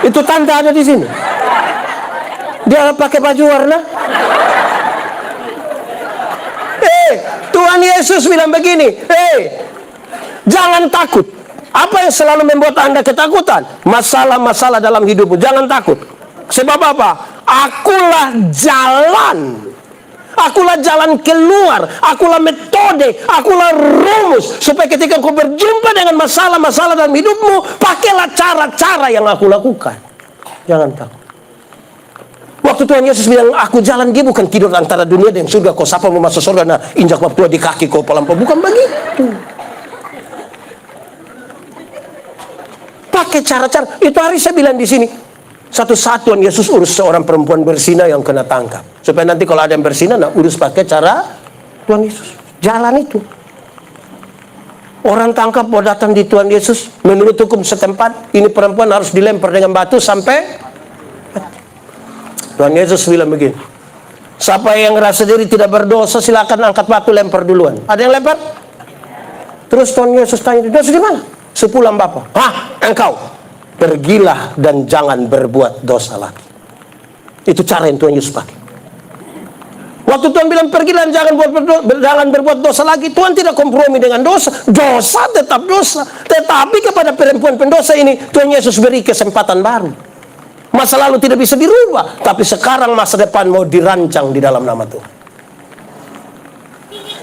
Itu tanta ada di sini. Dia pakai baju warna. Tuhan Yesus bilang begini, jangan takut. Apa yang selalu membuat Anda ketakutan? Masalah-masalah dalam hidupmu. Jangan takut. Sebab apa? Akulah jalan. Akulah jalan keluar. Akulah metode. Akulah rumus. Supaya ketika kau berjumpa dengan masalah-masalah dalam hidupmu, pakailah cara-cara yang aku lakukan. Jangan takut. Waktu Tuhan Yesus bilang, aku jalan, dia bukan tidur antara dunia dan surga. Kau siapa mau masuk surga, nah injak bab tua di kaki kau pelampau. Bukan begitu. Pakai cara-cara. Itu hari saya bilang di sini. Satu Tuhan Yesus urus seorang perempuan berzina yang kena tangkap. Supaya nanti kalau ada yang berzina, nah urus pakai cara Tuhan Yesus. Jalan itu. Orang tangkap mau datang di Tuhan Yesus. Menurut hukum setempat, ini perempuan harus dilempar dengan batu sampai Tuhan Yesus bilang begini, siapa yang rasa diri tidak berdosa silakan angkat batu lempar duluan. Ada yang lempar? Terus Tuhan Yesus tanya, dosa di mana? Sepulang Bapa. Engkau pergilah dan jangan berbuat dosa lagi. Itu cara yang Tuhan Yesus pakai. Waktu Tuhan bilang pergilah dan jangan berbuat dosa lagi, Tuhan tidak kompromi dengan dosa. Dosa tetap dosa. Tetapi kepada perempuan pendosa ini Tuhan Yesus beri kesempatan baru. Masa lalu tidak bisa dirubah, tapi sekarang masa depan mau dirancang di dalam nama Tuhan.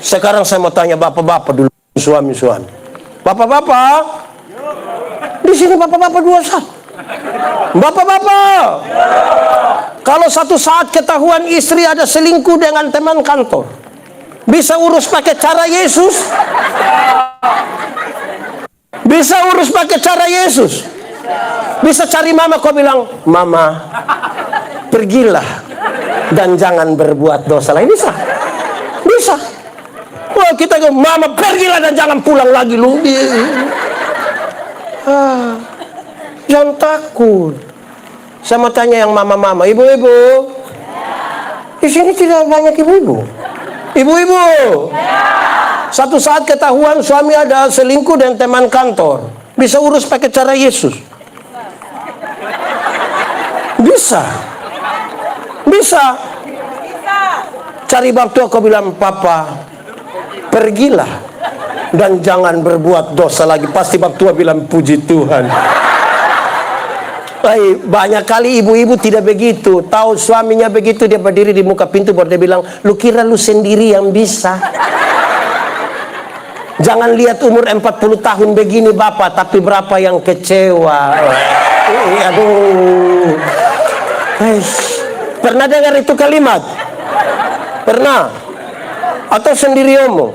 Sekarang saya mau tanya bapak-bapak dulu, suami-suami. Bapak-bapak, di sini bapak-bapak dua satu. Bapak-bapak, kalau satu saat ketahuan istri ada selingkuh dengan teman kantor, bisa urus pakai cara Yesus? Bisa urus pakai cara Yesus? Bisa cari mama, kau bilang, mama, pergilah dan jangan berbuat dosa lagi. Bisa? Bisa. Wah, kita bilang, mama, pergilah dan jangan pulang lagi lu. Jangan takut. Saya mau tanya yang mama-mama, ibu-ibu, di sini tidak banyak ibu-ibu. Ibu-ibu, satu saat ketahuan suami ada selingkuh dengan teman kantor, bisa urus pakai cara Yesus? Bisa. Bisa. Cari waktu aku bilang, papa, pergilah dan jangan berbuat dosa lagi. Pasti waktu bilang, puji Tuhan. Banyak kali ibu-ibu tidak begitu. Tahu suaminya begitu, dia berdiri di muka pintu baru dia bilang, lu kira lu sendiri yang bisa? Jangan lihat umur 40 tahun begini bapak, tapi berapa yang kecewa. Aduh. Pernah dengar itu kalimat? Pernah? Atau sendiri omong?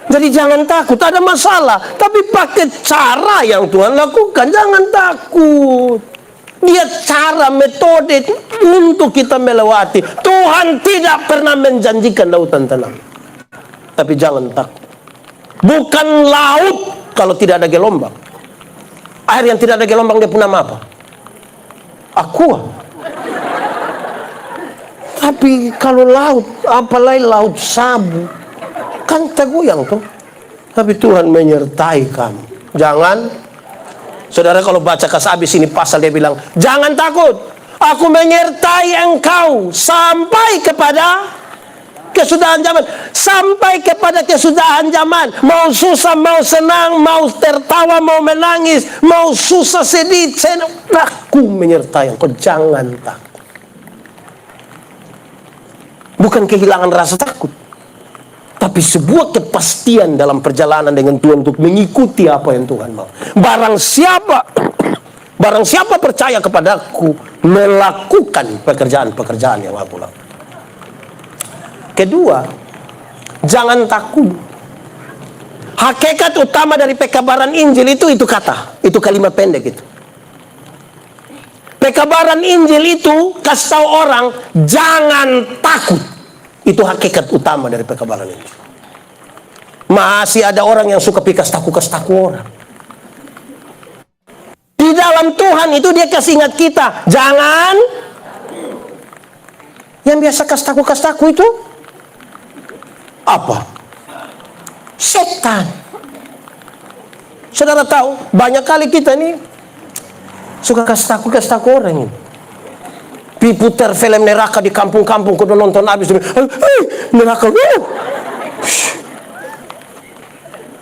Jadi jangan takut, ada masalah, tapi pakai cara yang Tuhan lakukan. Jangan takut. Dia cara, metode untuk kita melewati. Tuhan tidak pernah menjanjikan lautan tenang, tapi jangan takut. Bukan laut kalau tidak ada gelombang. Air yang tidak ada gelombang dia punya apa? Aqua. Tapi kalau laut, apalagi laut sabu, kan tergoyang tuh. Tapi Tuhan menyertai kamu. Jangan. Saudara kalau baca habis ini pasal dia bilang, jangan takut, aku menyertai engkau sampai kepada kesudahan zaman. Sampai kepada kesudahan zaman. Mau susah, mau senang, mau tertawa, mau menangis, mau susah, sedih, aku menyertai engkau. Jangan takut. Bukan kehilangan rasa takut, tapi sebuah kepastian dalam perjalanan dengan Tuhan untuk mengikuti apa yang Tuhan mau. Barang siapa percaya kepadaku, melakukan pekerjaan-pekerjaan yang aku lakukan. Kedua, jangan takut. Hakikat utama dari pekabaran Injil itu kata, itu kalimat pendek itu. Pekabaran Injil itu kasih tahu orang jangan takut. Itu hakikat utama dari pekabaran Injil. Masih ada orang yang suka pikas taku orang. Di dalam Tuhan itu dia kasih ingat kita, jangan. Yang biasa kas taku itu apa? Setan. Saudara tahu, banyak kali kita ini suka kas taku orang ini. Diputar film neraka di kampung-kampung, kudu nonton habis. Neraka.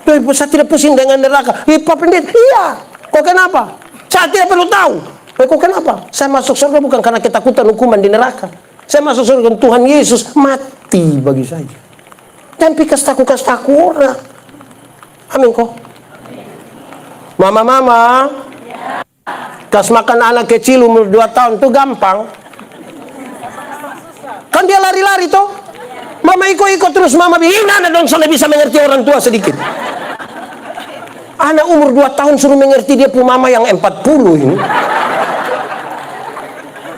Saya tidak pusing dengan neraka. Pak Pendeta, iya. Kok kenapa? Saya tidak perlu tahu. Kok kenapa? Saya masuk surga bukan karena ketakutan hukuman di neraka. Saya masuk surga dengan Tuhan Yesus mati bagi saya. Dan pikas taku orang. Amin kok. Mama-mama, kas makan anak kecil umur 2 tahun itu gampang. Kan dia lari-lari toh. Mama ikut terus, mama bilang, anak dong soalnya bisa mengerti orang tua sedikit. Anak umur 2 tahun suruh mengerti dia punya mama yang 40 ini.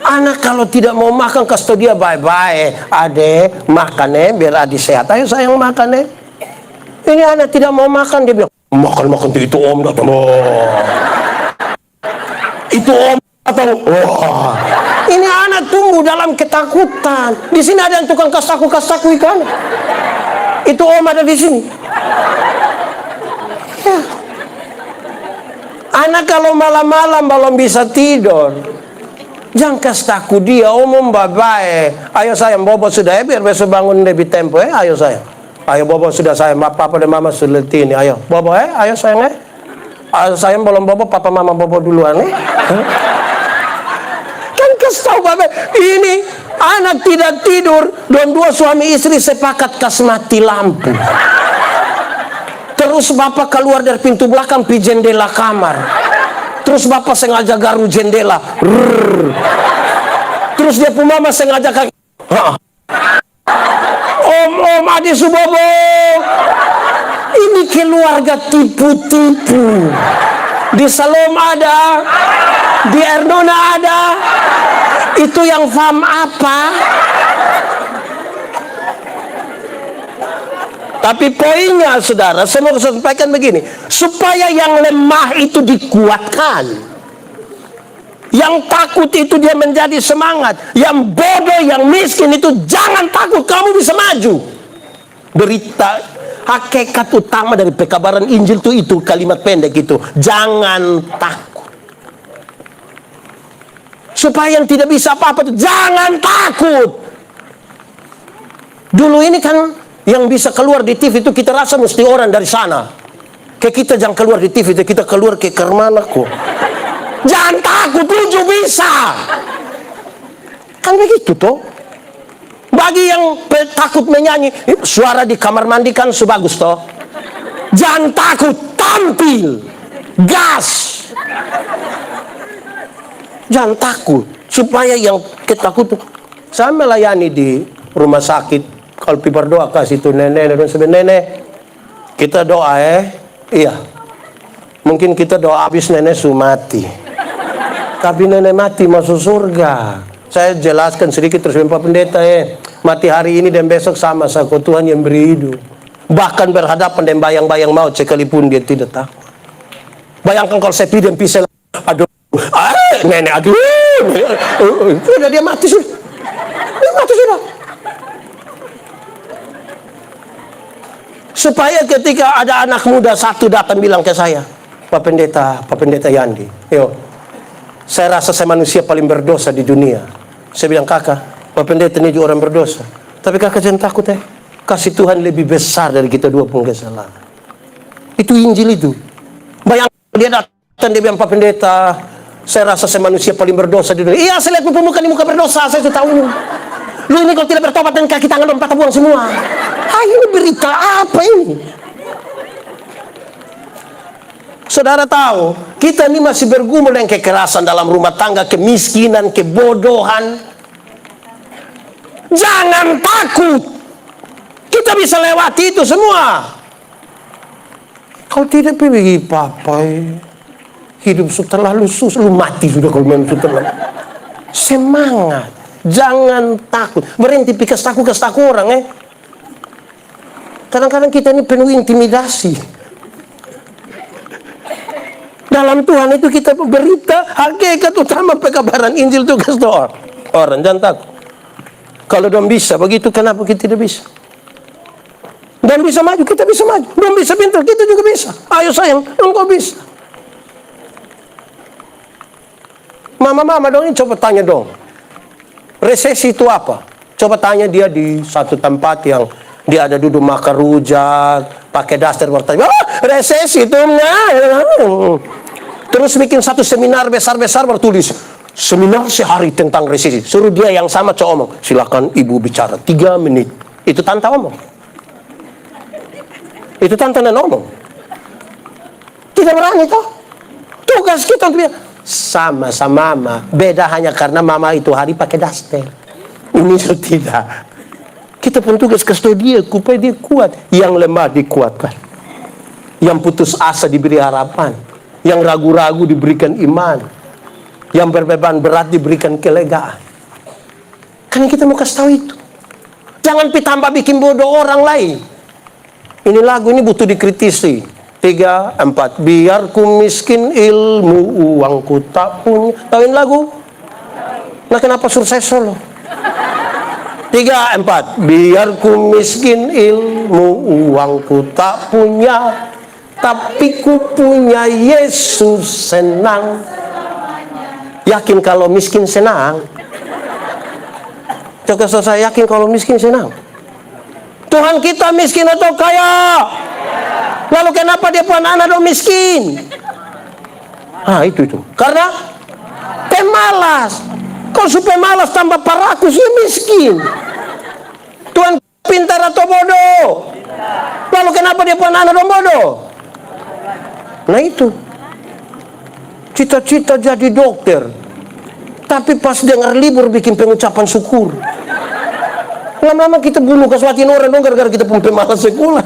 Anak kalau tidak mau makan, kasih tau dia bye-bye. Ade, makan biar adik sehat. Ayo sayang makan Ini anak tidak mau makan, dia bilang, makan itu om datang. Itu om datang. Ini anak tumbuh dalam ketakutan. Di sini ada yang tukang kastaku ikan. Itu om ada di sini. Ya. Anak kalau malam-malam belum bisa tidur, jangan kastaku dia, om bye-bye. Ayo sayang, bobo sudah biar besok bangun lebih tempo ayo sayang. Ayo bobo sudah sayang, papa dan mama sudah letih ini. Ayo bobo ayo sayang Ayo sayang belum bobo, papa mama bobo duluan Tahu bapak, ini anak tidak tidur dan 2 suami istri sepakat kas mati lampu. Terus bapak keluar dari pintu belakang, pi jendela kamar. Terus bapak sengaja garu jendela. Rrrr. Terus dia pun mama sengaja kaki. Om Adi Subobo. Ini keluarga tipu-tipu. Di Salom ada, di Ernona ada. Itu yang faham apa? Tapi poinnya, saudara, saya mau sampaikan begini, supaya yang lemah itu dikuatkan, yang takut itu dia menjadi semangat, yang bodoh, yang miskin itu jangan takut, kamu bisa maju. Berita hakikat utama dari pekabaran Injil itu kalimat pendek itu, jangan takut. Supaya yang tidak bisa apa-apa itu jangan takut. Dulu ini kan yang bisa keluar di TV itu kita rasa mesti orang dari sana. Kayak kita jangan keluar di TV, kita keluar ke kemana kok. Jangan takut, tujuh bisa. Kan begitu toh. Bagi yang takut menyanyi, suara di kamar mandi kan sebagus toh. Jangan takut, tampil, gas. Jangan takut, supaya yang ketakutan. Saya melayani di rumah sakit. Kalau pi berdoa kasih itu nenek dan sebenarnya nenek kita doa iya mungkin kita doa habis nenek su mati, tapi nenek mati masuk surga. Saya jelaskan sedikit terus Pak Pendeta mati hari ini dan besok sama saja Tuhan yang beri hidup, bahkan berhadapan dengan bayang-bayang maut sekalipun dia tidak tahu. Bayangkan kalau saya pidem pisah, aduh nenek aduh sudah dia mati sudah, dia mati sudah. Supaya ketika ada anak muda satu datang bilang ke saya, Pak Pendeta Yandi, saya rasa saya manusia paling berdosa di dunia. Saya bilang, kakak, Pak Pendeta ini juga orang berdosa. Tapi kakak jangan takut kasih Tuhan lebih besar dari kita dua pun kesalahan. Itu Injil itu. Bayangkan dia datang, dia bilang, Pak Pendeta, saya rasa saya manusia paling berdosa di dunia. Iya, saya lihat muka di muka berdosa, saya sudah tahu. Lu ini kalau tidak bertobat dan kaki tangan patah buang semua. Ini berita apa ini? Saudara tahu, kita ini masih bergumul dengan kekerasan dalam rumah tangga, kemiskinan, kebodohan. Jangan takut. Kita bisa lewati itu semua. Kalau tidak pilih papa, hidup sudah terlalu susah, lu mati sudah kalau memang sudah. Semangat. Jangan takut. Berhenti pikir takut orang Kadang-kadang kita ini penuh intimidasi. Dalam Tuhan itu kita berita hakikat utama pekabaran Injil itu kasih orang jangan takut. Kalau dong bisa begitu, kenapa kita tidak bisa? Dan bisa maju, kita bisa maju. Dong bisa pintar, kita juga bisa. Ayo sayang, engkau bisa. Mama dong ini coba tanya dong. Resesi itu apa? Coba tanya dia di satu tempat yang dia ada duduk makan rujak, pakai daster bertanya, resesi itu terus bikin satu seminar besar-besar bertulis, seminar sehari tentang resesi. Suruh dia yang sama omong, silakan ibu bicara 3 menit. Itu tante omong. Itu tante dan omong. Tidak berani toh. Tugas kita untuk sama-sama mama. Beda hanya karena mama itu hari pakai daster. Ini tidak. Kita pun tugas kasih dia supaya dia kuat. Yang lemah dikuatkan. Yang putus asa diberi harapan. Yang ragu-ragu diberikan iman. Yang berbeban berat diberikan kelegaan. Karena kita mau kasih tahu itu. Jangan tambah bikin bodoh orang lain. Ini lagu ini butuh dikritisi. 3, 4. Biar ku miskin ilmu, uangku tak punya. Tahuin lagu? Nah kenapa suruh saya solo? 3, 4. Biar ku miskin ilmu, uangku tak punya, tapi ku punya Yesus senang. Yakin kalau miskin senang? Coba saya yakin kalau miskin senang. Tuhan kita miskin atau kaya? Lalu kenapa dia punya anak dong miskin? Itu. Karena pemalas. Kalau supaya malas tambah paraku sih miskin. Tuhan pintar atau bodoh? Lalu kenapa dia punya anak dong bodoh? Nah itu. cita-cita jadi dokter, tapi pas dengar libur bikin pengucapan syukur. Lama-lama kita bunuh kesuatin orang dong gara-gara kita pun pemalas sekolah.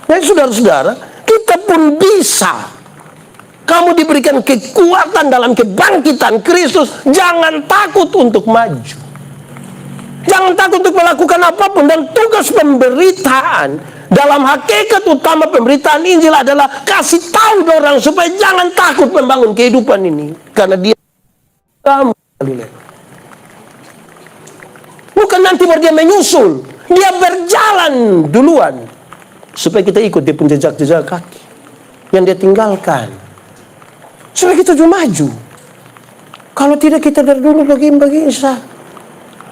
Nah, saudara-saudara, kita pun bisa. Kamu diberikan kekuatan dalam kebangkitan Kristus. Jangan takut untuk maju. Jangan takut untuk melakukan apapun. Dan tugas pemberitaan dalam hakikat utama pemberitaan Injil adalah kasih tahu orang supaya jangan takut membangun kehidupan ini. Karena dia kamu. Bukan nanti baru dia menyusul. Dia berjalan duluan. Supaya kita ikut dia pun jejak-jejak kaki yang dia tinggalkan. Supaya kita juga maju. Kalau tidak kita dari dulu bagi Isa.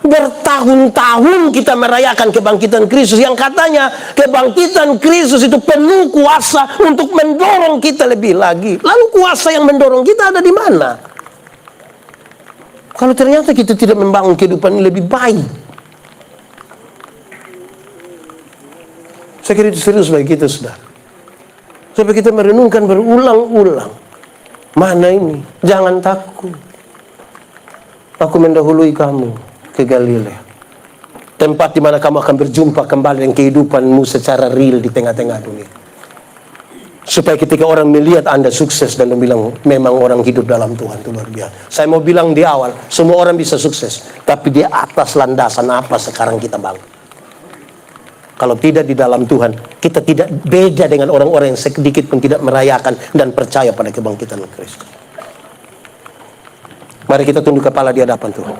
Bertahun-tahun kita merayakan kebangkitan Kristus. Yang katanya kebangkitan Kristus itu penuh kuasa untuk mendorong kita lebih lagi. Lalu kuasa yang mendorong kita ada di mana? Kalau ternyata kita tidak membangun kehidupan ini lebih baik. Saya kira itu serius bagi kita, saudara. Supaya kita merenungkan berulang-ulang. Mana ini? Jangan takut. Aku mendahului kamu ke Galilea. Tempat di mana kamu akan berjumpa kembali dengan kehidupanmu secara real di tengah-tengah dunia. Supaya ketika orang melihat Anda sukses dan bilang memang orang hidup dalam Tuhan itu luar biasa. Saya mau bilang di awal, semua orang bisa sukses. Tapi di atas landasan apa sekarang kita bangun? Kalau tidak di dalam Tuhan, kita tidak beda dengan orang-orang yang sedikit pun tidak merayakan dan percaya pada kebangkitan Kristus. Mari kita tunduk kepala di hadapan Tuhan.